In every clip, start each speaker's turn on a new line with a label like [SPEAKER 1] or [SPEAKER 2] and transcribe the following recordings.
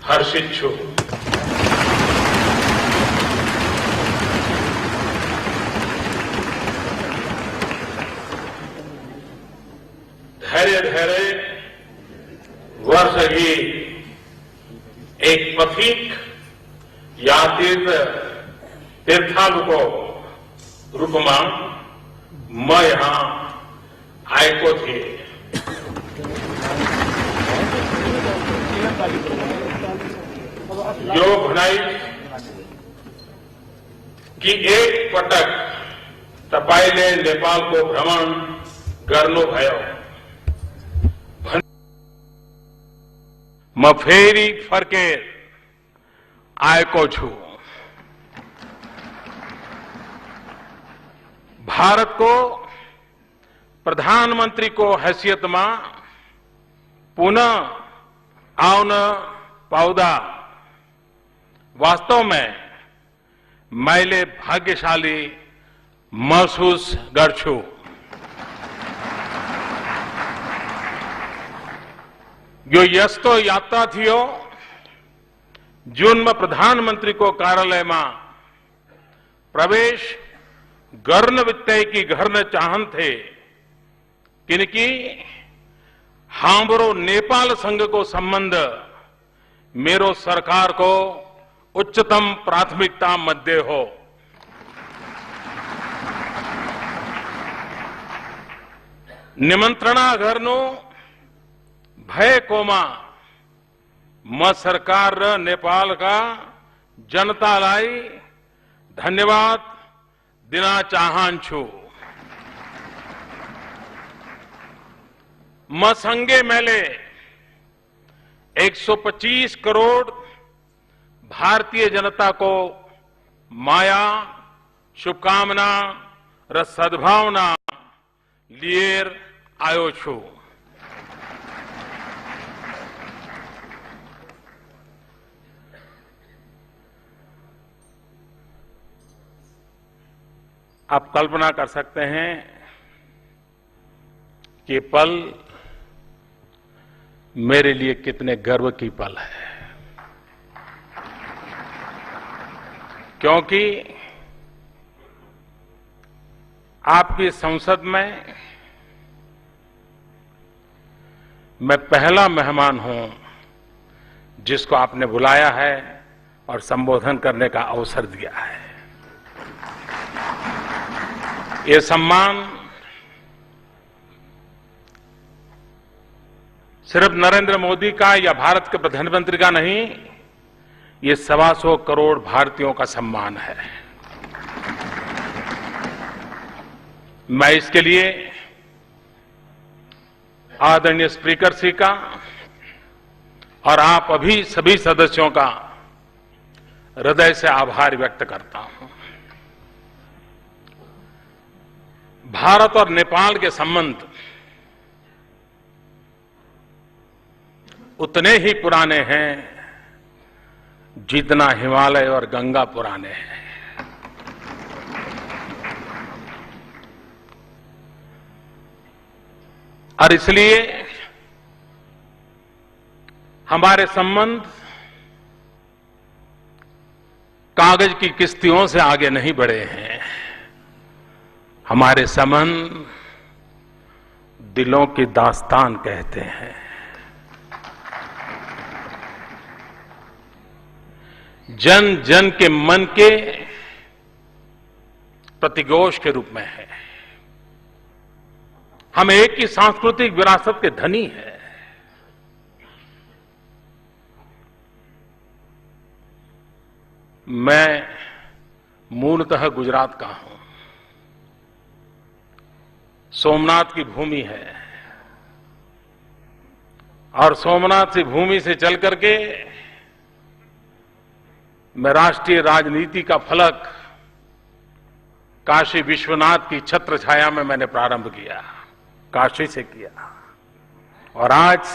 [SPEAKER 1] हर्षित છું। धैर्य धैर्य वर्ष ही एक पथिक या तीर्थालुको रूप में मैं यहां आयको थे। यो भनाई कि एक पटक तपाईले नेपाल को भ्रमण करनो भयो। मैं फेरी फरके आयको छू। भारत को प्रधानमंत्री को हैसियत में पुनः आउन पाउदा वास्तव में मैले भाग्यशाली महसूस गर्छु। यो यस्तो यात्रा थियो जून में प्रधानमंत्री को कार्यालय में प्रवेश गर्न वित्तय घर न चाहन थे किनकि हाम्रो नेपाल संघ को संबंध मेरो सरकार को उच्चतम प्राथमिकता मध्य हो। निमंत्रणा घरनो भय कोमा म सरकार र नेपाल का जनता लाई धन्यवाद देना चाहन छु। म संगे मेले 125 करोड़ भारतीय जनता को माया शुभकामना र सद्भावना लिएर आयो छु। आप कल्पना कर सकते हैं कि पल मेरे लिए कितने गर्व की पल है, क्योंकि आपकी संसद में मैं पहला मेहमान हूं जिसको आपने बुलाया है और संबोधन करने का अवसर दिया है। ये सम्मान सिर्फ नरेंद्र मोदी का या भारत के प्रधानमंत्री का नहीं, ये 125 करोड़ भारतीयों का सम्मान है। मैं इसके लिए आदरणीय स्पीकर जी का और आप अभी सभी सदस्यों का हृदय से आभार व्यक्त करता हूं। भारत और नेपाल के संबंध उतने ही पुराने हैं जितना हिमालय और गंगा पुराने हैं। और इसलिए हमारे संबंध कागज की किश्तियों से आगे नहीं बढ़े हैं। हमारे संबंध दिलों की दास्तान कहते हैं। जन जन के मन के प्रतिघोष के रूप में है। हम एक ही सांस्कृतिक विरासत के धनी हैं। मैं मूलतः गुजरात का हूं। सोमनाथ की भूमि है और सोमनाथ की भूमि से चल करके मैं राष्ट्रीय राजनीति का फलक काशी विश्वनाथ की छत्र छाया में मैंने प्रारंभ किया, काशी से किया और आज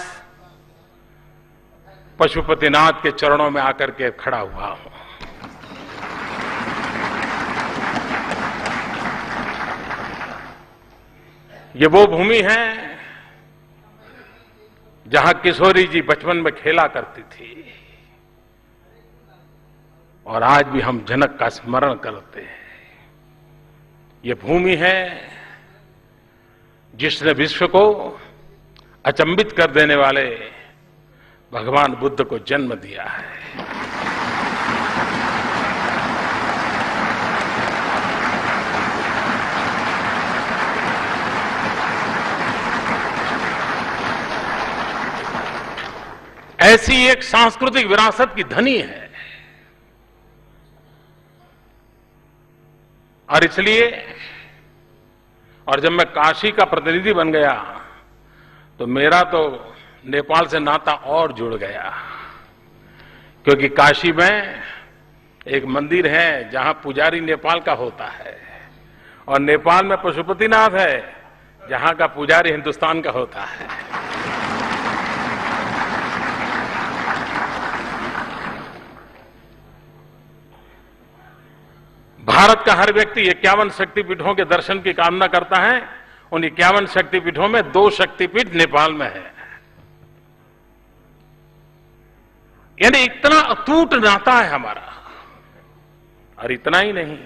[SPEAKER 1] पशुपतिनाथ के चरणों में आकर के खड़ा हुआ हूं। ये वो भूमि है जहां किशोरी जी बचपन में खेला करती थी। और आज भी हम जनक का स्मरण करते हैं। ये भूमि है जिसने विश्व को अचंभित कर देने वाले भगवान बुद्ध को जन्म दिया है। ऐसी एक सांस्कृतिक विरासत की धनी है और इसलिए और जब मैं काशी का प्रतिनिधि बन गया तो मेरा तो नेपाल से नाता और जुड़ गया, क्योंकि काशी में एक मंदिर है जहां पुजारी नेपाल का होता है और नेपाल में पशुपतिनाथ है जहां का पुजारी हिंदुस्तान का होता है। भारत का हर व्यक्ति 51 शक्तिपीठों के दर्शन की कामना करता है। उन 51 शक्तिपीठों में 2 शक्तिपीठ नेपाल में है। यानी इतना अटूट नाता है हमारा। और इतना ही नहीं,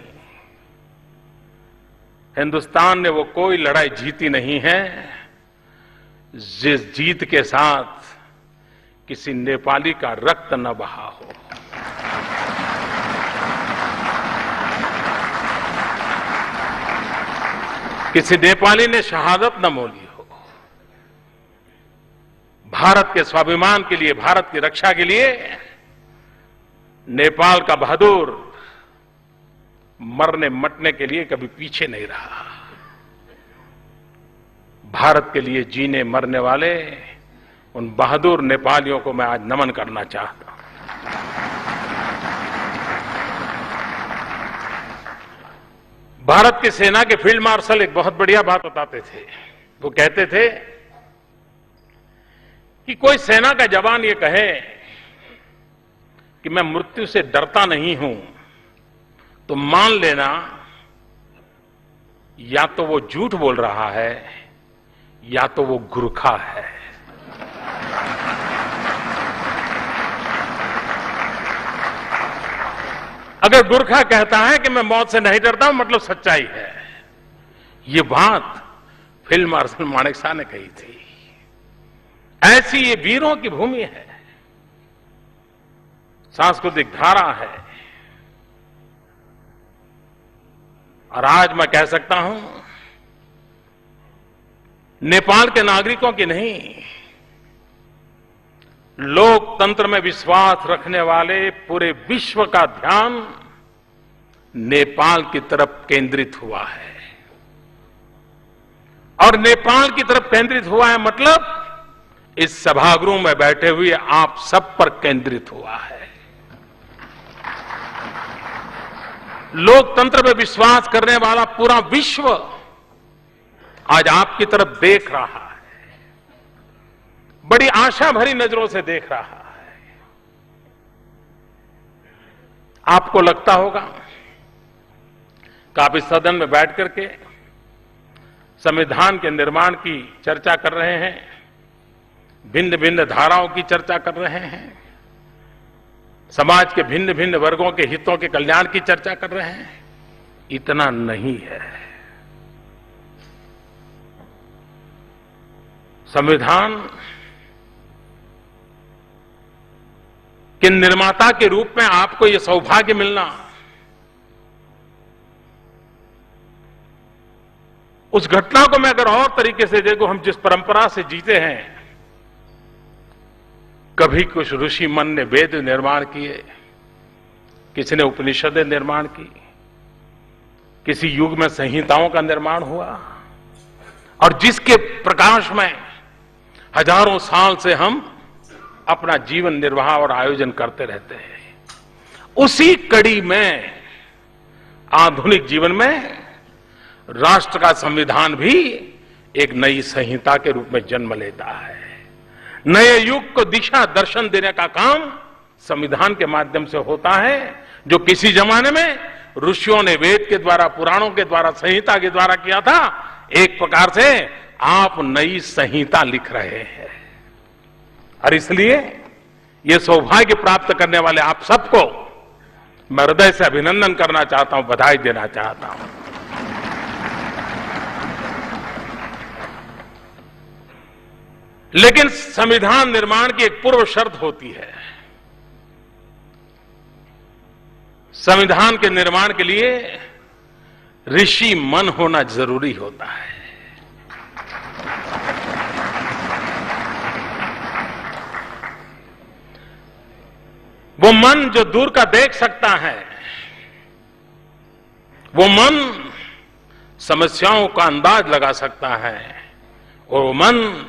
[SPEAKER 1] हिंदुस्तान ने वो कोई लड़ाई जीती नहीं है जिस जीत के साथ किसी नेपाली का रक्त न बहा हो। किसी नेपाली ने शहादत न मोली हो। भारत के स्वाभिमान के लिए, भारत की रक्षा के लिए नेपाल का बहादुर मरने मटने के लिए कभी पीछे नहीं रहा। भारत के लिए जीने मरने वाले उन बहादुर नेपालियों को मैं आज नमन करना चाहता हूं। भारत की सेना के फील्ड मार्शल एक बहुत बढ़िया बात बताते थे। वो कहते थे कि कोई सेना का जवान ये कहे कि मैं मृत्यु से डरता नहीं हूं, तो मान लेना या तो वो झूठ बोल रहा है या तो वो गुरखा है। अगर गुरखा कहता है कि मैं मौत से नहीं डरता हूं, मतलब सच्चाई है। ये बात फील्ड मार्शल मानेक शॉ ने कही थी। ऐसी ये वीरों की भूमि है, सांस्कृतिक धारा है। और आज मैं कह सकता हूं, नेपाल के नागरिकों की नहीं, लोकतंत्र में विश्वास रखने वाले पूरे विश्व का ध्यान नेपाल की तरफ केंद्रित हुआ है। और नेपाल की तरफ केंद्रित हुआ है मतलब इस सभागृह में बैठे हुए आप सब पर केंद्रित हुआ है। लोकतंत्र में विश्वास करने वाला पूरा विश्व आज आपकी तरफ देख रहा है, बड़ी आशा भरी नजरों से देख रहा है। आपको लगता होगा कि आप इस सदन में बैठ करके संविधान के निर्माण की चर्चा कर रहे हैं, भिन्न भिन्न धाराओं की चर्चा कर रहे हैं, समाज के भिन्न भिन्न वर्गों के हितों के कल्याण की चर्चा कर रहे हैं। इतना नहीं है। संविधान के निर्माता के रूप में आपको यह सौभाग्य मिलना, उस घटना को मैं अगर और तरीके से देखूं, हम जिस परंपरा से जीते हैं, कभी कुछ ऋषि मन ने वेद निर्माण किए, किसी ने उपनिषदें निर्माण की, किसी युग में संहिताओं का निर्माण हुआ और जिसके प्रकाश में हजारों साल से हम अपना जीवन निर्वाह और आयोजन करते रहते हैं। उसी कड़ी में आधुनिक जीवन में राष्ट्र का संविधान भी एक नई संहिता के रूप में जन्म लेता है। नए युग को दिशा दर्शन देने का काम संविधान के माध्यम से होता है, जो किसी जमाने में ऋषियों ने वेद के द्वारा, पुराणों के द्वारा, संहिता के द्वारा किया था। एक प्रकार से आप नई संहिता लिख रहे हैं। और इसलिए यह सौभाग्य प्राप्त करने वाले आप सबको मैं हृदय से अभिनंदन करना चाहता हूं, बधाई देना चाहता हूं। लेकिन संविधान निर्माण की एक पूर्व शर्त होती है। संविधान के निर्माण के लिए ऋषि मन होना जरूरी होता है। वो मन जो दूर का देख सकता है, वो मन समस्याओं का अंदाज लगा सकता है, और वो मन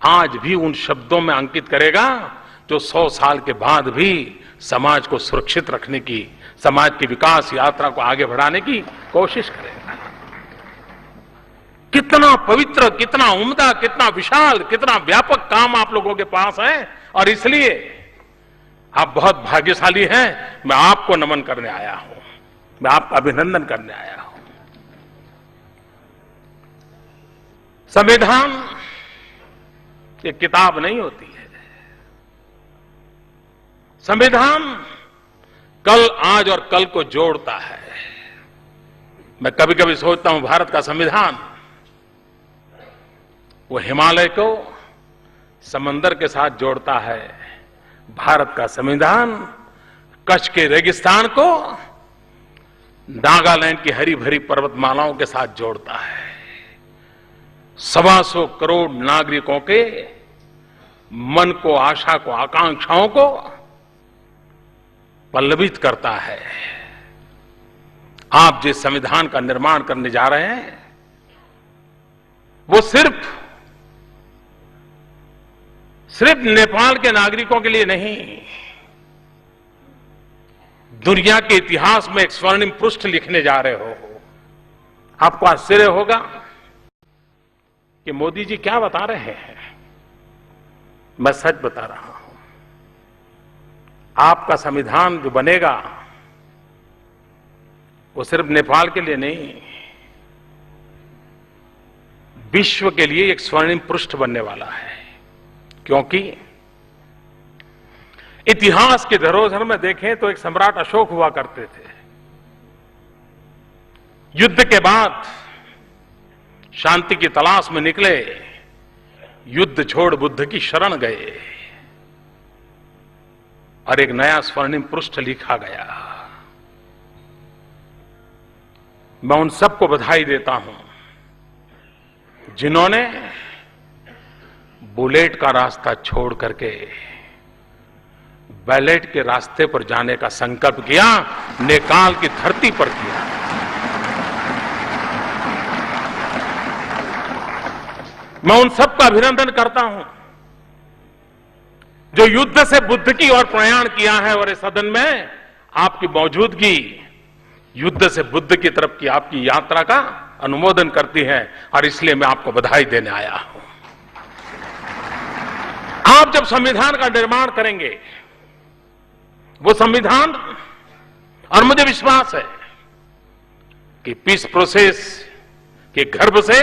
[SPEAKER 1] आज भी उन शब्दों में अंकित करेगा जो 100 साल के बाद भी समाज को सुरक्षित रखने की, समाज की विकास यात्रा को आगे बढ़ाने की कोशिश करेगा। कितना पवित्र, कितना उम्दा, कितना विशाल, कितना व्यापक काम आप लोगों के पास है, और इसलिए आप बहुत भाग्यशाली हैं। मैं आपको नमन करने आया हूं, मैं आपका अभिनंदन करने आया हूं। संविधान एक किताब नहीं होती है। संविधान कल, आज और कल को जोड़ता है। मैं कभी कभी सोचता हूं भारत का संविधान वो हिमालय को समंदर के साथ जोड़ता है, भारत का संविधान कच्छ के रेगिस्तान को नागालैंड की हरी भरी पर्वतमालाओं के साथ जोड़ता है, 125 करोड़ नागरिकों के मन को, आशा को, आकांक्षाओं को पल्लवित करता है। आप जिस संविधान का निर्माण करने जा रहे हैं वो सिर्फ नेपाल के नागरिकों के लिए नहीं, दुनिया के इतिहास में एक स्वर्णिम पृष्ठ लिखने जा रहे हो। आपको आश्चर्य होगा कि मोदी जी क्या बता रहे हैं। मैं सच बता रहा हूं। आपका संविधान जो बनेगा वो सिर्फ नेपाल के लिए नहीं, विश्व के लिए एक स्वर्णिम पृष्ठ बनने वाला है। क्योंकि इतिहास के धरोहर में देखें तो एक सम्राट अशोक हुआ करते थे। युद्ध के बाद शांति की तलाश में निकले, युद्ध छोड़ बुद्ध की शरण गए और एक नया स्वर्णिम पृष्ठ लिखा गया। मैं उन सबको बधाई देता हूं जिन्होंने बुलेट का रास्ता छोड़ करके बैलेट के रास्ते पर जाने का संकल्प किया, नेपाल की धरती पर किया। मैं उन सबका अभिनंदन करता हूं जो युद्ध से बुद्ध की ओर प्रयाण किया है, और इस सदन में आपकी मौजूदगी युद्ध से बुद्ध की तरफ की आपकी यात्रा का अनुमोदन करती है, और इसलिए मैं आपको बधाई देने आया हूं। आप जब संविधान का निर्माण करेंगे, वो संविधान, और मुझे विश्वास है कि पीस प्रोसेस के गर्भ से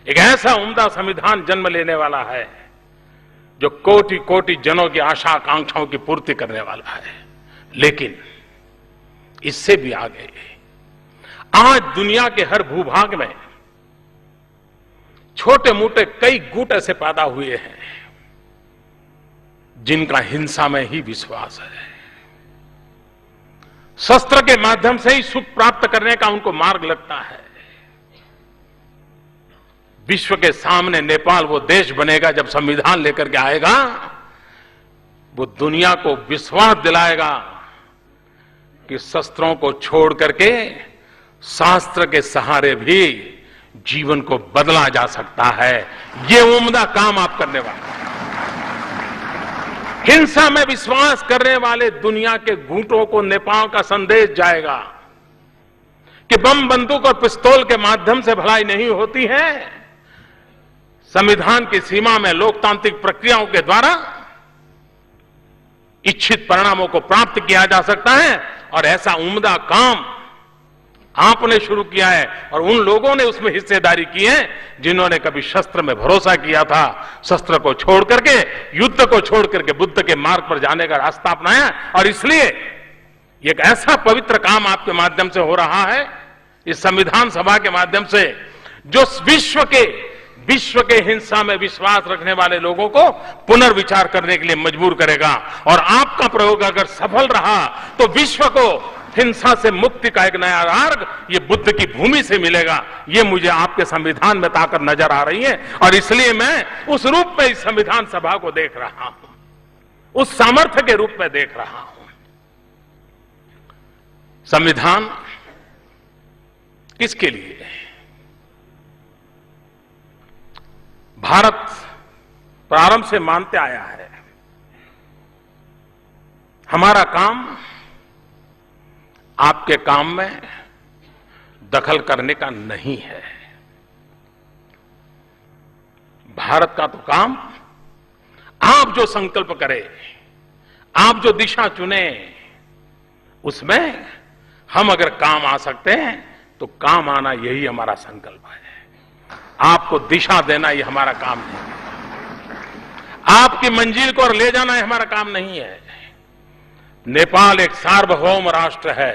[SPEAKER 1] एक ऐसा उम्दा संविधान जन्म लेने वाला है जो कोटि कोटि जनों की आशा आकांक्षाओं की पूर्ति करने वाला है। लेकिन इससे भी आगे आज दुनिया के हर भूभाग में छोटे मोटे कई गुट ऐसे पैदा हुए हैं जिनका हिंसा में ही विश्वास है, शस्त्र के माध्यम से ही सुख प्राप्त करने का उनको मार्ग लगता है। विश्व के सामने नेपाल वो देश बनेगा जब संविधान लेकर के आएगा, वो दुनिया को विश्वास दिलाएगा कि शस्त्रों को छोड़ करके शास्त्र के सहारे भी जीवन को बदला जा सकता है। ये उम्दा काम आप करने वाले हैं। हिंसा में विश्वास करने वाले दुनिया के गुटों को नेपाल का संदेश जाएगा कि बम, बंदूक और पिस्तौल के माध्यम से भलाई नहीं होती है। संविधान की सीमा में लोकतांत्रिक प्रक्रियाओं के द्वारा इच्छित परिणामों को प्राप्त किया जा सकता है, और ऐसा उम्दा काम आपने शुरू किया है, और उन लोगों ने उसमें हिस्सेदारी की है जिन्होंने कभी शस्त्र में भरोसा किया था, शस्त्र को छोड़ करके, युद्ध को छोड़ करके बुद्ध के मार्ग पर जाने का रास्ता अपनाया। और इसलिए ये एक ऐसा पवित्र काम आपके माध्यम से हो रहा है, इस संविधान सभा के माध्यम से, जो विश्व के हिंसा में विश्वास रखने वाले लोगों को पुनर्विचार करने के लिए मजबूर करेगा। और आपका प्रयोग अगर सफल रहा तो विश्व को हिंसा से मुक्ति का एक नया मार्ग ये बुद्ध की भूमि से मिलेगा। ये मुझे आपके संविधान में ताकत नजर आ रही है और इसलिए मैं उस रूप में इस संविधान सभा को देख रहा हूं, उस सामर्थ्य के रूप में देख रहा हूं। संविधान किसके लिए? भारत प्रारंभ से मानते आया है, हमारा काम आपके काम में दखल करने का नहीं है। भारत का तो काम, आप जो संकल्प करें, आप जो दिशा चुने, उसमें हम अगर काम आ सकते हैं तो काम आना यही हमारा संकल्प है। आपको दिशा देना ये हमारा काम नहीं है, आपकी मंजिल को और ले जाना ये हमारा काम नहीं है। नेपाल एक सार्वभौम राष्ट्र है।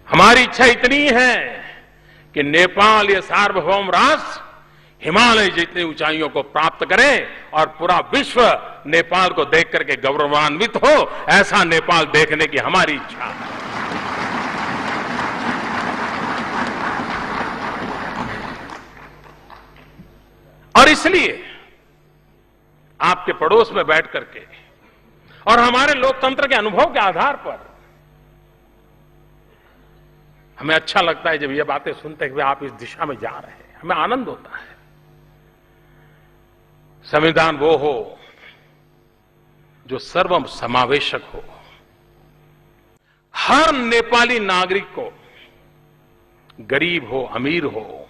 [SPEAKER 1] हमारी इच्छा इतनी है कि नेपाल ये सार्वभौम राष्ट्र हिमालय जितनी ऊंचाइयों को प्राप्त करे और पूरा विश्व नेपाल को देख करके गौरवान्वित हो, ऐसा नेपाल देखने की हमारी इच्छा है। और इसलिए आपके पड़ोस में बैठ करके और हमारे लोकतंत्र के अनुभव के आधार पर हमें अच्छा लगता है जब ये बातें सुनते हुए आप इस दिशा में जा रहे हैं, हमें आनंद होता है। संविधान वो हो जो सर्व समावेशक हो, हर नेपाली नागरिक को, गरीब हो अमीर हो,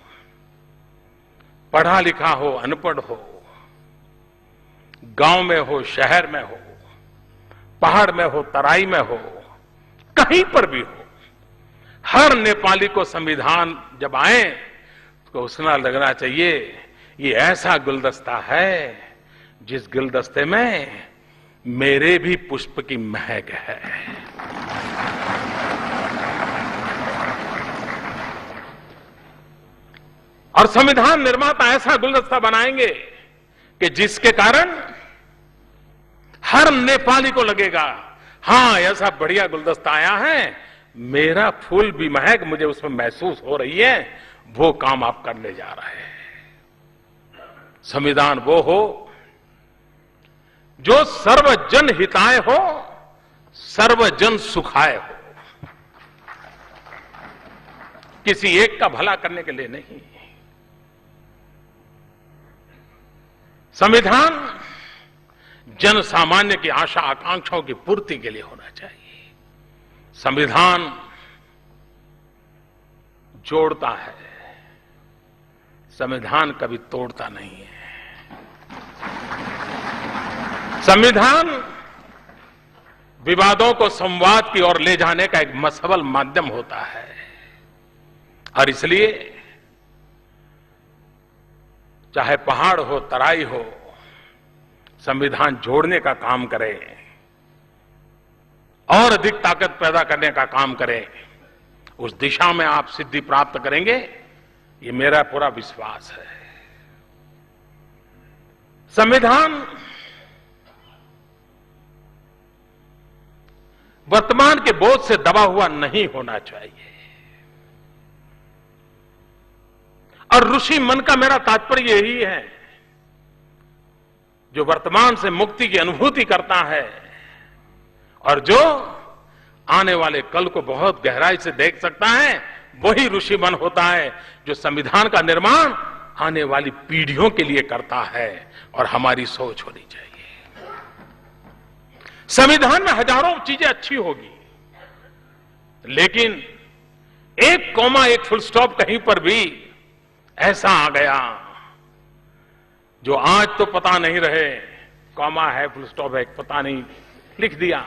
[SPEAKER 1] पढ़ा लिखा हो अनपढ़ हो, गांव में हो शहर में हो, पहाड़ में हो तराई में हो, कहीं पर भी हो, हर नेपाली को संविधान जब आए तो उसना लगना चाहिए ये ऐसा गुलदस्ता है जिस गुलदस्ते में मेरे भी पुष्प की महक है। और संविधान निर्माता ऐसा गुलदस्ता बनाएंगे कि जिसके कारण हर नेपाली को लगेगा, हां ऐसा बढ़िया गुलदस्ता आया है, मेरा फूल भी महक मुझे उसमें महसूस हो रही है, वो काम आप करने जा रहे हैं। संविधान वो हो जो सर्वजन हिताय हो, सर्वजन सुखाय हो, किसी एक का भला करने के लिए नहीं। संविधान जन सामान्य की आशा आकांक्षाओं की पूर्ति के लिए होना चाहिए। संविधान जोड़ता है, संविधान कभी तोड़ता नहीं है। संविधान विवादों को संवाद की ओर ले जाने का एक सबल माध्यम होता है और इसलिए चाहे पहाड़ हो तराई हो, संविधान जोड़ने का काम करे और अधिक ताकत पैदा करने का काम करे। उस दिशा में आप सिद्धि प्राप्त करेंगे, ये मेरा पूरा विश्वास है। संविधान वर्तमान के बोझ से दबा हुआ नहीं होना चाहिए। और ऋषि मन का मेरा तात्पर्य यही है, जो वर्तमान से मुक्ति की अनुभूति करता है और जो आने वाले कल को बहुत गहराई से देख सकता है, वही ऋषि मन होता है जो संविधान का निर्माण आने वाली पीढ़ियों के लिए करता है। और हमारी सोच होनी चाहिए, संविधान में हजारों चीजें अच्छी होगी, लेकिन एक कॉमा एक फुल स्टॉप कहीं पर भी ऐसा आ गया जो आज तो पता नहीं रहे, कॉमा है फुल स्टॉप है पता नहीं, लिख दिया,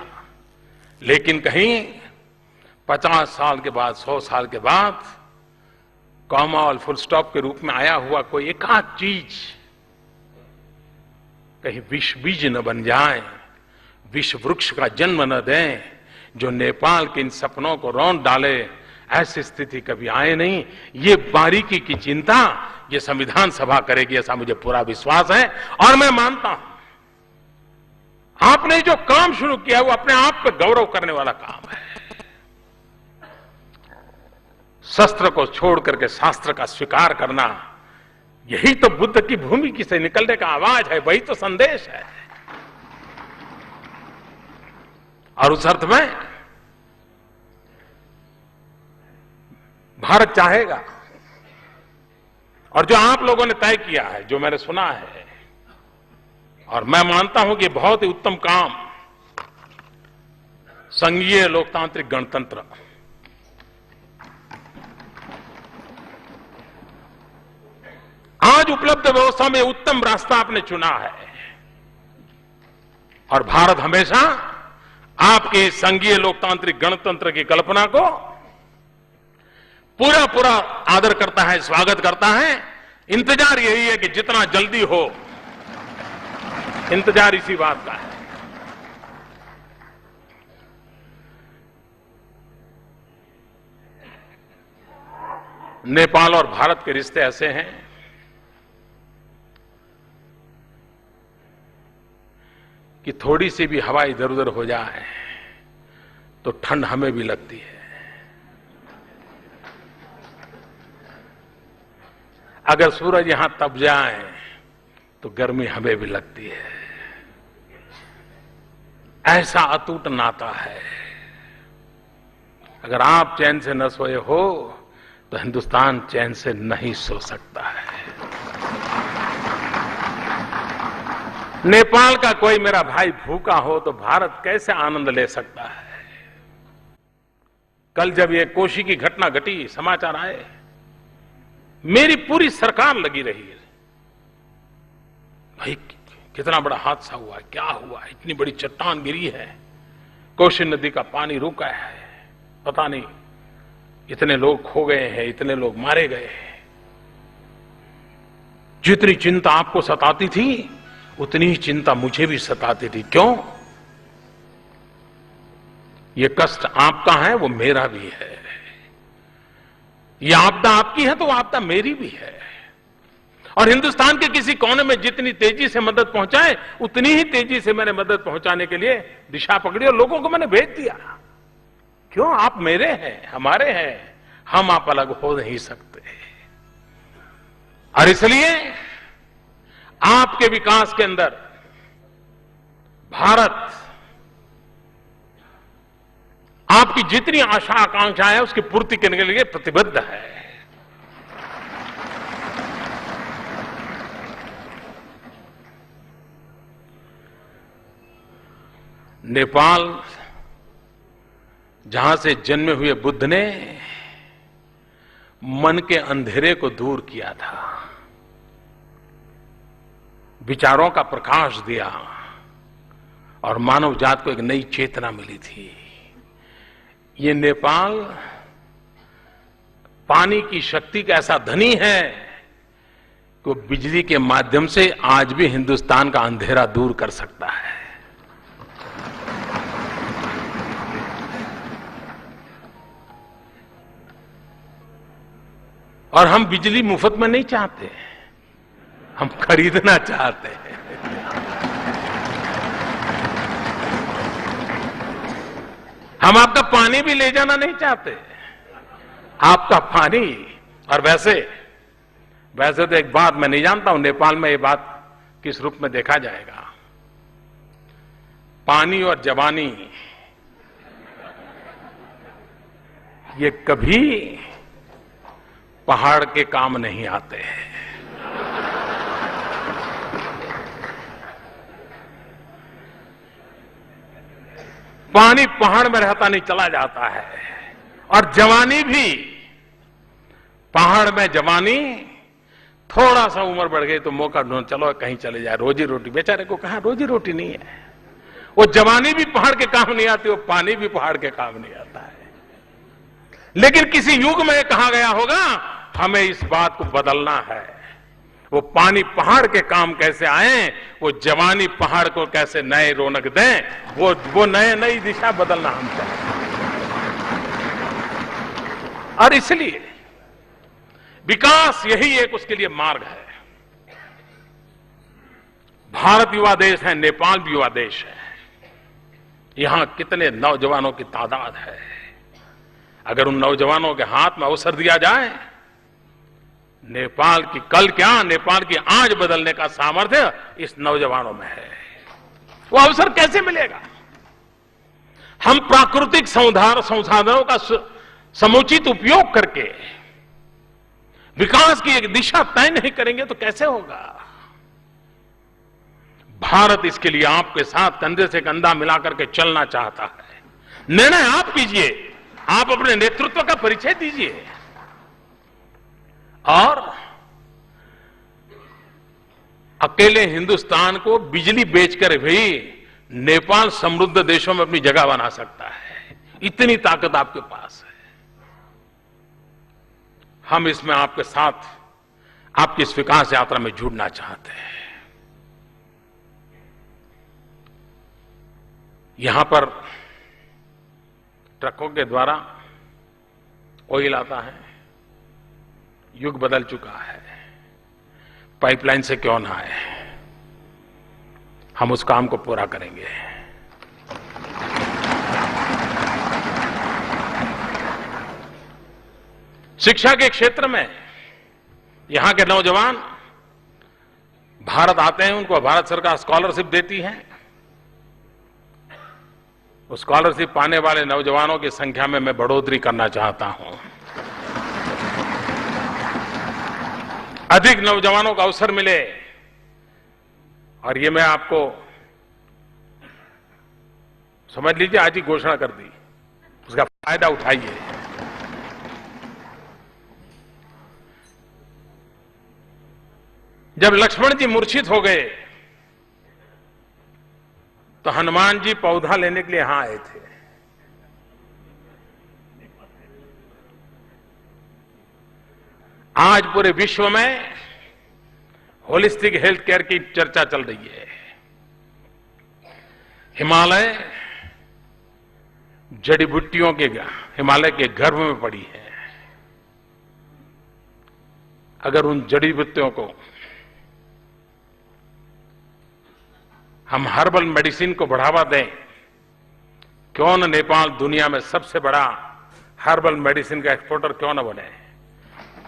[SPEAKER 1] लेकिन कहीं 50 साल के बाद 100 साल के बाद कॉमा और फुल स्टॉप के रूप में आया हुआ कोई एक आध चीज कहीं विष बीज न बन जाए, विष वृक्ष का जन्म न दें, जो नेपाल के इन सपनों को रौंद डाले, ऐसी स्थिति कभी आए नहीं। ये बारीकी की चिंता ये संविधान सभा करेगी, ऐसा मुझे पूरा विश्वास है। और मैं मानता हूं आपने जो काम शुरू किया वो अपने आप पे गौरव करने वाला काम है। शस्त्र को छोड़ करके शास्त्र का स्वीकार करना, यही तो बुद्ध की भूमि से निकलने का आवाज है, वही तो संदेश है। और उस अर्थ में भारत चाहेगा, और जो आप लोगों ने तय किया है, जो मैंने सुना है, और मैं मानता हूं कि बहुत ही उत्तम काम, संघीय लोकतांत्रिक गणतंत्र, आज उपलब्ध व्यवस्था में उत्तम रास्ता आपने चुना है। और भारत हमेशा आपके संघीय लोकतांत्रिक गणतंत्र की कल्पना को पूरा पूरा आदर करता है, स्वागत करता है। इंतजार यही है कि जितना जल्दी हो, इंतजार इसी बात का है। नेपाल और भारत के रिश्ते ऐसे हैं कि थोड़ी सी भी हवा इधर उधर हो जाए तो ठंड हमें भी लगती है। अगर सूरज यहां तप जाए तो गर्मी हमें भी लगती है। ऐसा अटूट नाता है। अगर आप चैन से न सोए हो तो हिंदुस्तान चैन से नहीं सो सकता है। नेपाल का कोई मेरा भाई भूखा हो तो भारत कैसे आनंद ले सकता है। कल जब ये कोशी की घटना घटी, समाचार आए, मेरी पूरी सरकार लगी रही है, भाई कितना बड़ा हादसा हुआ है, क्या हुआ है, इतनी बड़ी चट्टान गिरी है, कोशी नदी का पानी रुका है, पता नहीं इतने लोग खो गए हैं, इतने लोग मारे गए हैं। जितनी चिंता आपको सताती थी उतनी ही चिंता मुझे भी सताती थी। क्यों? ये कष्ट आपका है, वो मेरा भी है। ये आपदा आपकी है तो आपदा मेरी भी है। और हिंदुस्तान के किसी कोने में जितनी तेजी से मदद पहुंचाए उतनी ही तेजी से मैंने मदद पहुंचाने के लिए दिशा पकड़ी और लोगों को मैंने भेज दिया। क्यों? आप मेरे हैं, हमारे हैं, हम आप अलग हो नहीं सकते। और इसलिए आपके विकास के अंदर भारत आपकी जितनी आशा आकांक्षा है उसकी पूर्ति करने के लिए प्रतिबद्ध है। नेपाल जहां से जन्मे हुए बुद्ध ने मन के अंधेरे को दूर किया था, विचारों का प्रकाश दिया और मानव जात को एक नई चेतना मिली थी। ये नेपाल पानी की शक्ति का ऐसा धनी है कि वो बिजली के माध्यम से आज भी हिंदुस्तान का अंधेरा दूर कर सकता है। और हम बिजली मुफ्त में नहीं चाहते, हम खरीदना चाहते हैं। हम आपका पानी भी ले जाना नहीं चाहते, आपका पानी। और वैसे तो एक बात मैं नहीं जानता हूं नेपाल में ये बात किस रूप में देखा जाएगा। पानी और जवानी ये कभी पहाड़ के काम नहीं आते हैं। पानी पहाड़ में रहता नहीं, चला जाता है। और जवानी भी, पहाड़ में जवानी थोड़ा सा उम्र बढ़ गई तो मौका ढूंढ, चलो कहीं चले जाए, रोजी रोटी। बेचारे को कहा रोजी रोटी नहीं है। वो जवानी भी पहाड़ के काम नहीं आती, वो पानी भी पहाड़ के काम नहीं आता है। लेकिन किसी युग में कहा गया होगा हमें इस बात को बदलना है। वो पानी पहाड़ के काम कैसे आए, वो जवानी पहाड़ को कैसे नए रौनक दें, वो नई दिशा बदलना हम चाहते हैं। और इसलिए विकास यही एक उसके लिए मार्ग है। भारत युवा देश है, नेपाल भी युवा देश है। यहां कितने नौजवानों की तादाद है। अगर उन नौजवानों के हाथ में अवसर दिया जाए, नेपाल की कल क्या, नेपाल की आज बदलने का सामर्थ्य इस नौजवानों में है। वो अवसर कैसे मिलेगा? हम प्राकृतिक संसाधनों का समुचित उपयोग करके विकास की एक दिशा तय नहीं करेंगे तो कैसे होगा? भारत इसके लिए आपके साथ कंधे से कंधा मिलाकर के चलना चाहता है। निर्णय आप कीजिए, आप अपने नेतृत्व का परिचय दीजिए और अकेले हिंदुस्तान को बिजली बेचकर भी नेपाल समृद्ध देशों में अपनी जगह बना सकता है। इतनी ताकत आपके पास है। हम इसमें आपके साथ आपकी इस विकास यात्रा में जुड़ना चाहते हैं। यहां पर ट्रकों के द्वारा ऑयल आता है। युग बदल चुका है। पाइपलाइन से क्यों ना आए, हम उस काम को पूरा करेंगे। शिक्षा के क्षेत्र में यहां के नौजवान भारत आते हैं, उनको भारत सरकार स्कॉलरशिप देती है। उस स्कॉलरशिप पाने वाले नौजवानों की संख्या में मैं बढ़ोतरी करना चाहता हूं। अधिक नौजवानों को अवसर मिले और ये मैं आपको समझ लीजिए आज ही घोषणा कर दी, उसका फायदा उठाइए। जब लक्ष्मण जी मूर्छित हो गए तो हनुमान जी पौधा लेने के लिए यहां आए थे। आज पूरे विश्व में होलिस्टिक हेल्थ केयर की चर्चा चल रही है। हिमालय जड़ी बूटियों के हिमालय के गर्भ में पड़ी है। अगर उन जड़ी बूटियों को हम हर्बल मेडिसिन को बढ़ावा दें, क्यों न नेपाल दुनिया में सबसे बड़ा हर्बल मेडिसिन का एक्सपोर्टर क्यों न बने?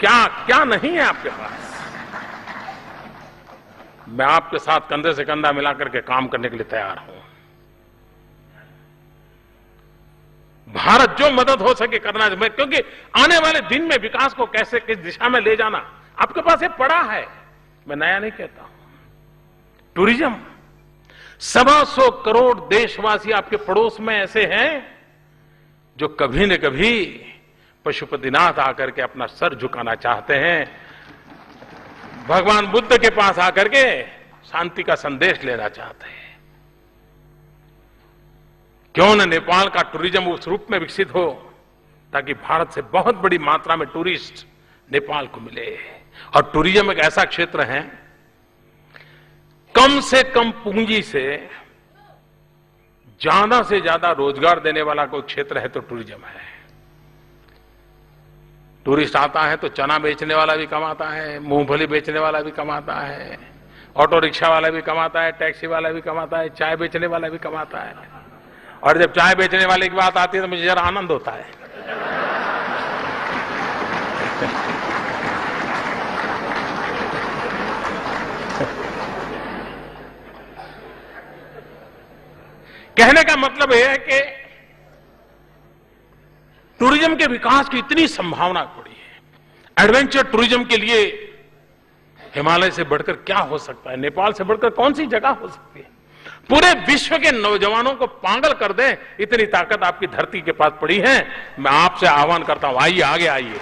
[SPEAKER 1] क्या क्या नहीं है आपके पास? मैं आपके साथ कंधे से कंधा मिलाकर के काम करने के लिए तैयार हूं। भारत जो मदद हो सके करना चाहिए, क्योंकि आने वाले दिन में विकास को कैसे किस दिशा में ले जाना आपके पास ये पड़ा है। मैं नया नहीं कहता हूं। टूरिज्म 125 करोड़ देशवासी आपके पड़ोस में ऐसे हैं जो कभी न कभी पशुपतिनाथ आकर के अपना सर झुकाना चाहते हैं, भगवान बुद्ध के पास आकर के शांति का संदेश लेना चाहते हैं। क्यों न नेपाल का टूरिज्म उस रूप में विकसित हो ताकि भारत से बहुत बड़ी मात्रा में टूरिस्ट नेपाल को मिले। और टूरिज्म एक ऐसा क्षेत्र है, कम से कम पूंजी से ज्यादा रोजगार देने वाला कोई क्षेत्र है तो टूरिज्म है। टूरिस्ट आता है तो चना बेचने वाला भी कमाता है, मूंगफली बेचने वाला भी कमाता है, ऑटो रिक्शा वाला भी कमाता है, टैक्सी वाला भी कमाता है, चाय बेचने वाला भी कमाता है। और जब चाय बेचने वाले की बात आती है तो मुझे जरा आनंद होता है। कहने का मतलब यह है कि टूरिज्म के विकास की इतनी संभावना पड़ी है। एडवेंचर टूरिज्म के लिए हिमालय से बढ़कर क्या हो सकता है? नेपाल से बढ़कर कौन सी जगह हो सकती है? पूरे विश्व के नौजवानों को पागल कर दे, इतनी ताकत आपकी धरती के पास पड़ी है। मैं आपसे आह्वान करता हूं, आइए आगे आइए।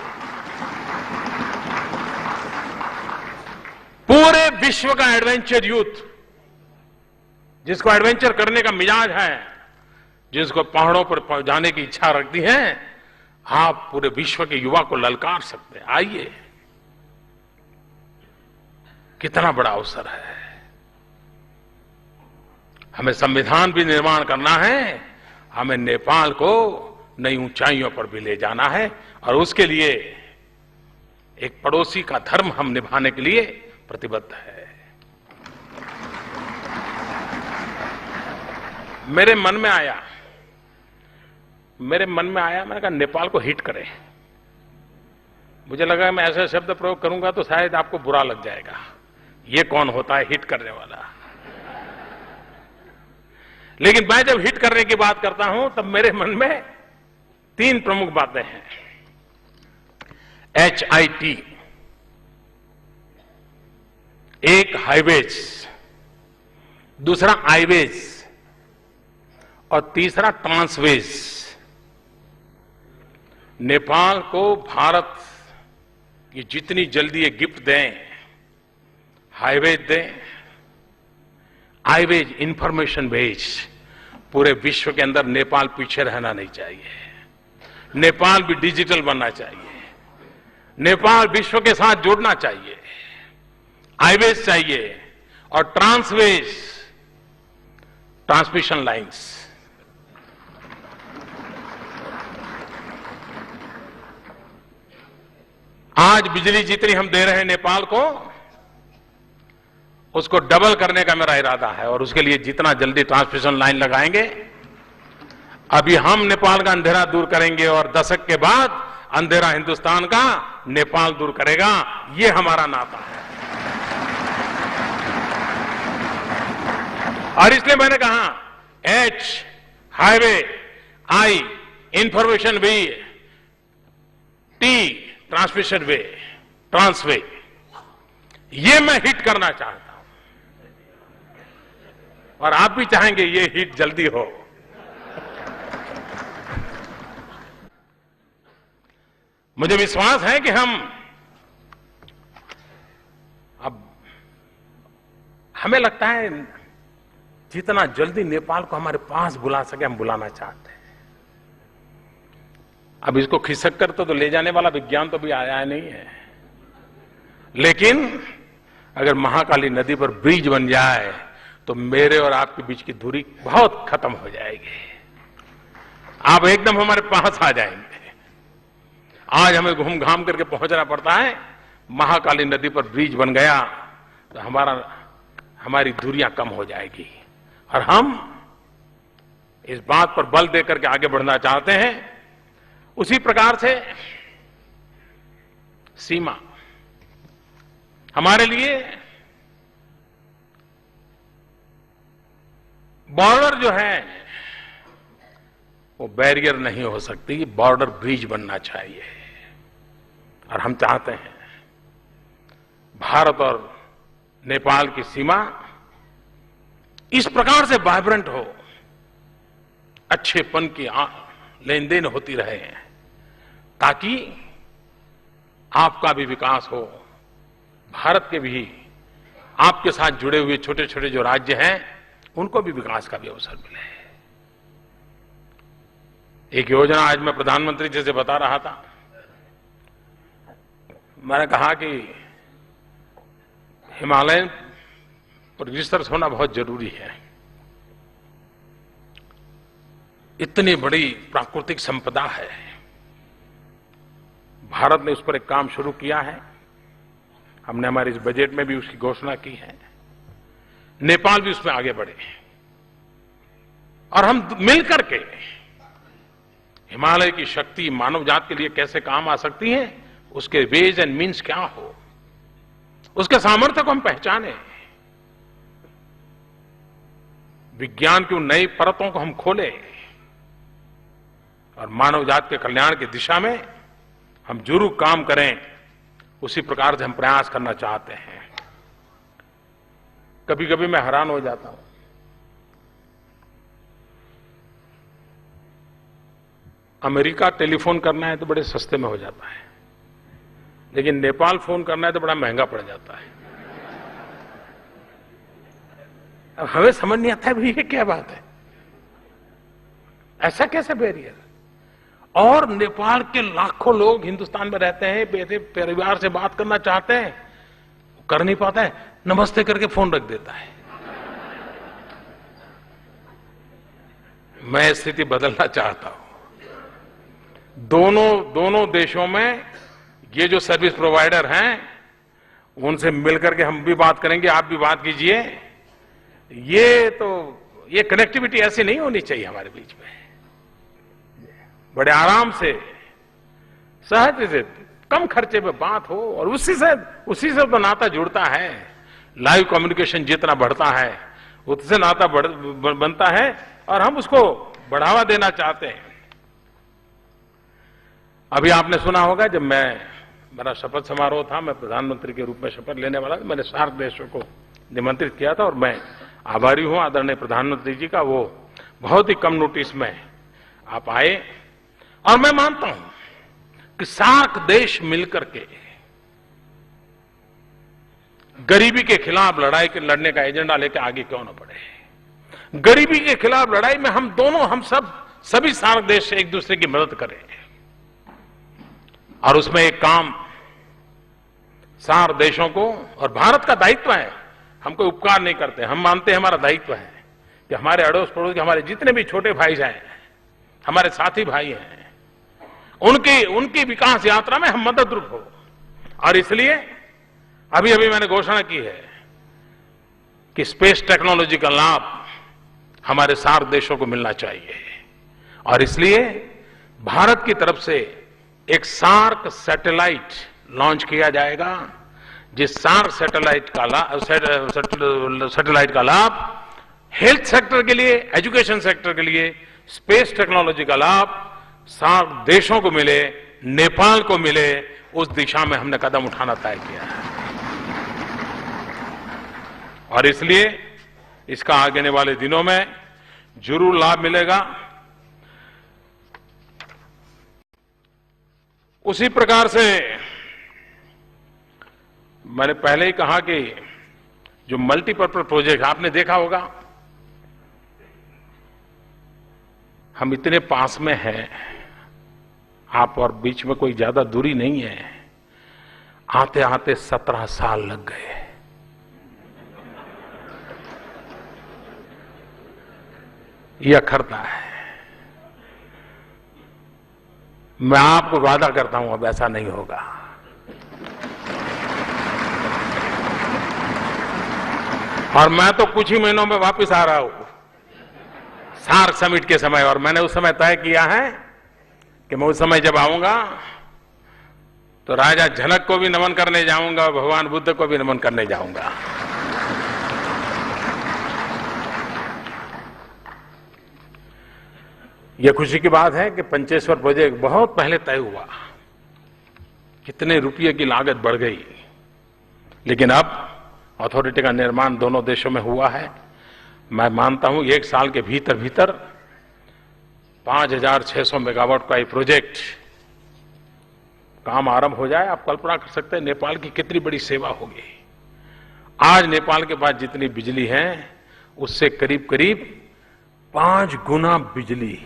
[SPEAKER 1] पूरे विश्व का एडवेंचर यूथ, जिसको एडवेंचर करने का मिजाज है, जिसको पहाड़ों पर जाने की इच्छा रखती है, आप पूरे विश्व के युवा को ललकार सकते हैं। आइए, कितना बड़ा अवसर है। हमें संविधान भी निर्माण करना है, हमें नेपाल को नई ऊंचाइयों पर भी ले जाना है, और उसके लिए एक पड़ोसी का धर्म हम निभाने के लिए प्रतिबद्ध है। मेरे मन में आया, मैंने कहा नेपाल को हिट करें। मुझे लगा मैं ऐसे शब्द प्रयोग करूंगा तो शायद आपको बुरा लग जाएगा, ये कौन होता है हिट करने वाला। लेकिन मैं जब हिट करने की बात करता हूं तब मेरे मन में 3 प्रमुख बातें हैं। HIT, एक हाईवेज, दूसरा आईवेज और तीसरा ट्रांसवेज। नेपाल को भारत ये जितनी जल्दी ये गिफ्ट दें, हाईवेज दें, आईवेज, इंफॉर्मेशन वेज, पूरे विश्व के अंदर नेपाल पीछे रहना नहीं चाहिए। नेपाल भी डिजिटल बनना चाहिए, नेपाल विश्व के साथ जुड़ना चाहिए, हाईवेज चाहिए और ट्रांसवेज, ट्रांसमिशन लाइंस। आज बिजली जितनी हम दे रहे हैं नेपाल को, उसको डबल करने का मेरा इरादा है, और उसके लिए जितना जल्दी ट्रांसमिशन लाइन लगाएंगे, अभी हम नेपाल का अंधेरा दूर करेंगे और दशक के बाद अंधेरा हिंदुस्तान का नेपाल दूर करेगा। ये हमारा नाता है। और इसलिए मैंने कहा H highway, I information way, T transmission way, transway, ये मैं हिट करना चाहता हूं और आप भी चाहेंगे ये हिट जल्दी हो। मुझे विश्वास है कि हमें लगता है जितना जल्दी नेपाल को हमारे पास बुला सके हम बुलाना चाहते हैं। अब इसको खिसक कर तो ले जाने वाला विज्ञान तो भी आया नहीं है, लेकिन अगर महाकाली नदी पर ब्रिज बन जाए तो मेरे और आपके बीच की दूरी बहुत खत्म हो जाएगी। आप एकदम हमारे पास आ जाएंगे। आज हमें घूम घाम करके पहुंचना पड़ता है, महाकाली नदी पर ब्रिज बन गया तो हमारी दूरियां कम हो जाएगी। और हम इस बात पर बल देकर के आगे बढ़ना चाहते हैं। उसी प्रकार से सीमा हमारे लिए, बॉर्डर जो है वो बैरियर नहीं हो सकती, बॉर्डर ब्रिज बनना चाहिए। और हम चाहते हैं भारत और नेपाल की सीमा इस प्रकार से वाइब्रेंट हो, अच्छेपन की लेन देन होती रहे, ताकि आपका भी विकास हो, भारत के भी आपके साथ जुड़े हुए छोटे छोटे जो राज्य हैं उनको भी विकास का भी अवसर मिले। एक योजना आज मैं प्रधानमंत्री जी से बता रहा था, मैंने कहा कि हिमालय पर रिसर्च होना बहुत जरूरी है। इतनी बड़ी प्राकृतिक संपदा है, भारत ने उस पर एक काम शुरू किया है। हमने हमारे इस बजट में भी उसकी घोषणा की है। नेपाल भी उसमें आगे बढ़े और हम मिलकर के हिमालय की शक्ति मानव जात के लिए कैसे काम आ सकती है, उसके वेज एंड मीन्स क्या हो, उसके सामर्थ्य को हम पहचाने, विज्ञान की उन नई परतों को हम खोलें और मानव जात के कल्याण की दिशा में हम जरूर काम करें। उसी प्रकार से हम प्रयास करना चाहते हैं। कभी कभी मैं हैरान हो जाता हूं, अमेरिका टेलीफोन करना है तो बड़े सस्ते में हो जाता है, लेकिन नेपाल फोन करना है तो बड़ा महंगा पड़ जाता है। अब हमें समझ नहीं आता है भाई ये क्या बात है, ऐसा कैसे बैरियर। और नेपाल के लाखों लोग हिंदुस्तान में रहते हैं, परिवार से बात करना चाहते हैं, कर नहीं पाते हैं। नमस्ते करके फोन रख देता है। मैं स्थिति बदलना चाहता हूं। दोनों देशों में ये जो सर्विस प्रोवाइडर हैं, उनसे मिलकर के हम भी बात करेंगे, आप भी बात कीजिए। ये कनेक्टिविटी ऐसी नहीं होनी चाहिए हमारे बीच में। बड़े आराम से, सहज से, कम खर्चे में बात हो, और उसी से तो नाता जुड़ता है। लाइव कम्युनिकेशन जितना बढ़ता है उससे नाता बनता है, और हम उसको बढ़ावा देना चाहते हैं। अभी आपने सुना होगा, जब मेरा शपथ समारोह था, मैं प्रधानमंत्री के रूप में शपथ लेने वाला था, मैंने सार्क देशों को निमंत्रित किया था, और मैं आभारी हूं आदरणीय प्रधानमंत्री जी का। वो बहुत ही कम नोटिस में आप आए, और मैं मानता हूं कि सार्क देश मिलकर के गरीबी के खिलाफ लड़ने का एजेंडा लेकर आगे क्यों न बढ़े। गरीबी के खिलाफ लड़ाई में हम सभी सार्क देश एक दूसरे की मदद करें, और उसमें एक काम सार्क देशों को, और भारत का दायित्व है। हम कोई उपकार नहीं करते, हम मानते हैं हमारा दायित्व है कि हमारे अड़ोस पड़ोस के हमारे जितने भी छोटे भाई हैं, हमारे साथी भाई हैं, उनकी विकास यात्रा में हम मददरूप हो। और इसलिए अभी मैंने घोषणा की है कि स्पेस टेक्नोलॉजी का लाभ हमारे सार्क देशों को मिलना चाहिए, और इसलिए भारत की तरफ से एक सार्क सैटेलाइट लॉन्च किया जाएगा, जिस सार्क सैटेलाइट का लाभ हेल्थ सेक्टर के लिए, एजुकेशन सेक्टर के लिए, स्पेस टेक्नोलॉजी का लाभ सार्क देशों को मिले, नेपाल को मिले, उस दिशा में हमने कदम उठाना तय किया है। और इसलिए इसका आगे वाले दिनों में जरूर लाभ मिलेगा। उसी प्रकार से मैंने पहले ही कहा कि जो मल्टीपर्पज प्रोजेक्ट आपने देखा होगा, हम इतने पास में हैं, आप और बीच में कोई ज्यादा दूरी नहीं है। आते आते 17 साल लग गए। यह अखरता है। मैं आपको वादा करता हूं अब ऐसा नहीं होगा। और मैं तो कुछ ही महीनों में वापस आ रहा हूं सार्क समिट के समय, और मैंने उस समय तय किया है कि मैं उस समय जब आऊंगा तो राजा जनक को भी नमन करने जाऊंगा, भगवान बुद्ध को भी नमन करने जाऊंगा। यह खुशी की बात है कि पंचेश्वर प्रोजेक्ट बहुत पहले तय हुआ, कितने रुपये की लागत बढ़ गई, लेकिन अब अथॉरिटी का निर्माण दोनों देशों में हुआ है। मैं मानता हूं 1 साल के भीतर 5,600 मेगावाट का ये प्रोजेक्ट काम आरंभ हो जाए। आप कल्पना कर सकते हैं नेपाल की कितनी बड़ी सेवा होगी। आज नेपाल के पास जितनी बिजली है उससे करीब करीब 5 गुना बिजली।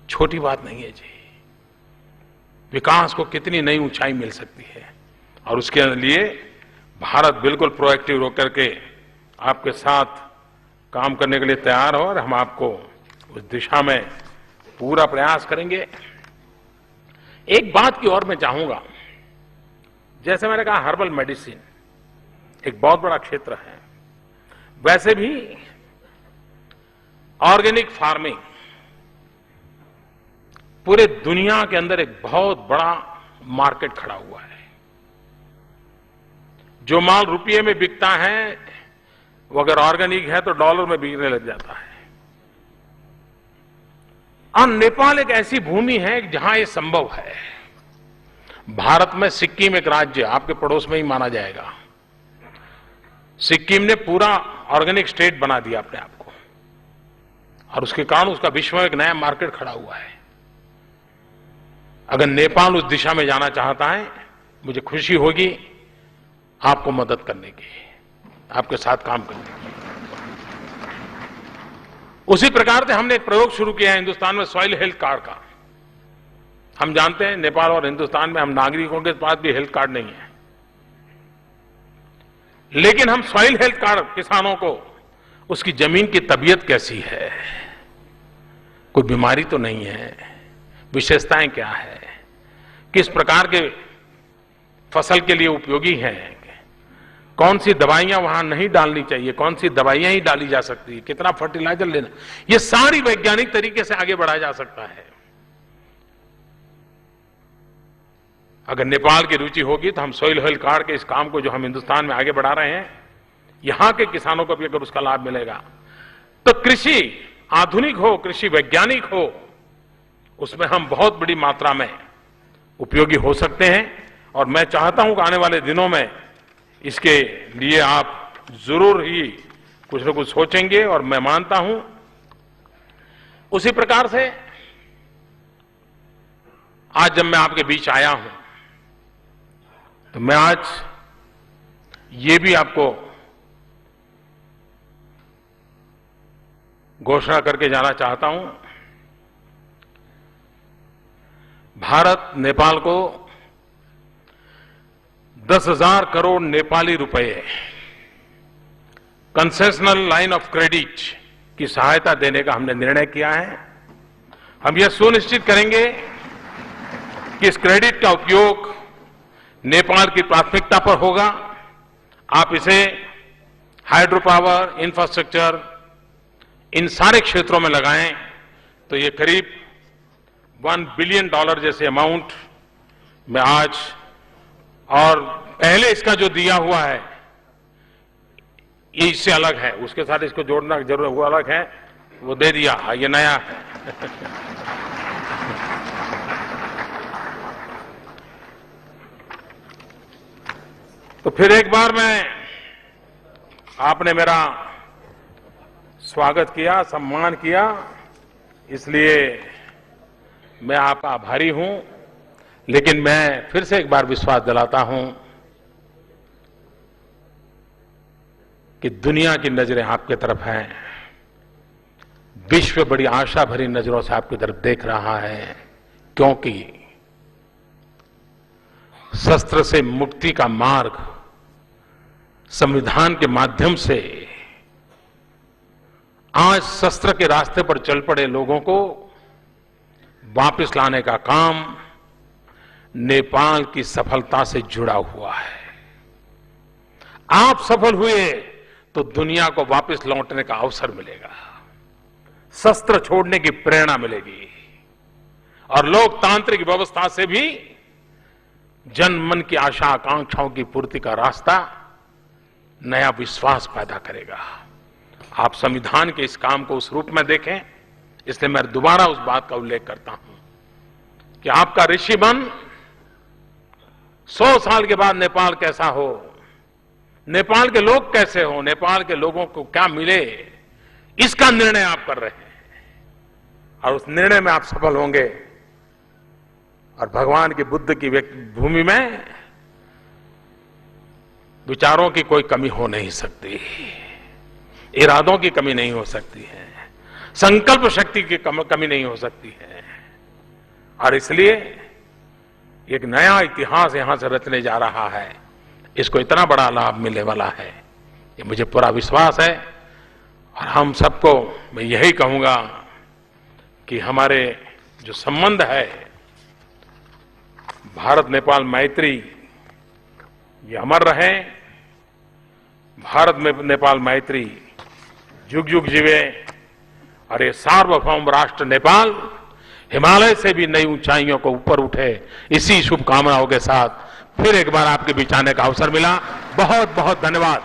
[SPEAKER 1] छोटी बात नहीं है जी। विकास को कितनी नई ऊंचाई मिल सकती है, और उसके लिए भारत बिल्कुल प्रोएक्टिव होकर के आपके साथ काम करने के लिए तैयार हो, और हम आपको उस दिशा में पूरा प्रयास करेंगे। एक बात की और मैं चाहूंगा, जैसे मैंने कहा हर्बल मेडिसिन एक बहुत बड़ा क्षेत्र है, वैसे भी ऑर्गेनिक फार्मिंग पूरे दुनिया के अंदर एक बहुत बड़ा मार्केट खड़ा हुआ है। जो माल रुपये में बिकता है वो अगर ऑर्गेनिक है तो डॉलर में बिकने लग जाता है। और नेपाल एक ऐसी भूमि है जहां ये संभव है। भारत में सिक्किम एक राज्य आपके पड़ोस में ही माना जाएगा। सिक्किम ने पूरा ऑर्गेनिक स्टेट बना दिया अपने आप को, और उसके कारण उसका विश्व में एक नया मार्केट खड़ा हुआ है। अगर नेपाल उस दिशा में जाना चाहता है, मुझे खुशी होगी आपको मदद करने की, आपके साथ काम करने की। उसी प्रकार से हमने एक प्रयोग शुरू किया है हिंदुस्तान में सॉइल हेल्थ कार्ड का। हम जानते हैं नेपाल और हिंदुस्तान में हम नागरिकों के पास भी हेल्थ कार्ड नहीं है। लेकिन हम सॉइल हेल्थ कार्ड किसानों को, उसकी जमीन की तबीयत कैसी है, कोई बीमारी तो नहीं है, विशेषताएं क्या है, किस प्रकार के फसल के लिए उपयोगी हैं, कौन सी दवाइयां वहां नहीं डालनी चाहिए, कौन सी दवाइयां ही डाली जा सकती है, कितना फर्टिलाइजर लेना, ये सारी वैज्ञानिक तरीके से आगे बढ़ाया जा सकता है। अगर नेपाल की रुचि होगी तो हम सॉइल हेल्थ कार्ड के इस काम को जो हम हिंदुस्तान में आगे बढ़ा रहे हैं, यहां के किसानों को भी अगर उसका लाभ मिलेगा तो कृषि आधुनिक हो, कृषि वैज्ञानिक हो, उसमें हम बहुत बड़ी मात्रा में उपयोगी हो सकते हैं। और मैं चाहता हूं कि आने वाले दिनों में इसके लिए आप जरूर ही कुछ न कुछ सोचेंगे, और मैं मानता हूं उसी प्रकार से आज जब मैं आपके बीच आया हूं तो मैं आज ये भी आपको घोषणा करके जाना चाहता हूं, भारत नेपाल को 10,000 करोड़ नेपाली रुपए कंसेशनल लाइन ऑफ क्रेडिट की सहायता देने का हमने निर्णय किया है। हम यह सुनिश्चित करेंगे कि इस क्रेडिट का उपयोग नेपाल की प्राथमिकता पर होगा। आप इसे हाइड्रो पावर, इंफ्रास्ट्रक्चर, इन सारे क्षेत्रों में लगाएं तो ये करीब $1 बिलियन जैसे अमाउंट में आज, और पहले इसका जो दिया हुआ है ये इससे अलग है, उसके साथ इसको जोड़ना जरूर, वो अलग है, वो दे दिया, ये नया है। तो फिर एक बार आपने मेरा स्वागत किया, सम्मान किया, इसलिए मैं आपका आभारी हूं। लेकिन मैं फिर से एक बार विश्वास दिलाता हूं कि दुनिया की नजरें आपकी तरफ हैं, विश्व बड़ी आशा भरी नजरों से आपकी तरफ देख रहा है, क्योंकि शस्त्र से मुक्ति का मार्ग संविधान के माध्यम से आज शस्त्र के रास्ते पर चल पड़े लोगों को वापस लाने का काम नेपाल की सफलता से जुड़ा हुआ है। आप सफल हुए तो दुनिया को वापस लौटने का अवसर मिलेगा, शस्त्र छोड़ने की प्रेरणा मिलेगी, और लोकतांत्रिक व्यवस्था से भी जन मन की आशा आकांक्षाओं की पूर्ति का रास्ता नया विश्वास पैदा करेगा। आप संविधान के इस काम को उस रूप में देखें, इसलिए मैं दोबारा उस बात का उल्लेख करता हूं कि आपका ऋषिवन 100 साल के बाद नेपाल कैसा हो, नेपाल के लोग कैसे हो, नेपाल के लोगों को क्या मिले, इसका निर्णय आप कर रहे हैं, और उस निर्णय में आप सफल होंगे। और भगवान की बुद्ध की भूमि में विचारों की कोई कमी हो नहीं सकती, इरादों की कमी नहीं हो सकती है, संकल्प शक्ति की कमी नहीं हो सकती है। और इसलिए एक नया इतिहास यहां से रचने जा रहा है, इसको इतना बड़ा लाभ मिलने वाला है, ये मुझे पूरा विश्वास है। और हम सबको मैं यही कहूंगा कि हमारे जो संबंध है, भारत नेपाल मैत्री, ये अमर रहे। भारत में नेपाल मैत्री जुग जुग जीवे, और ये सार्वभौम राष्ट्र नेपाल हिमालय से भी नई ऊंचाइयों को ऊपर उठे, इसी शुभकामनाओं के साथ फिर एक बार आपके बीच आने का अवसर मिला। बहुत बहुत धन्यवाद।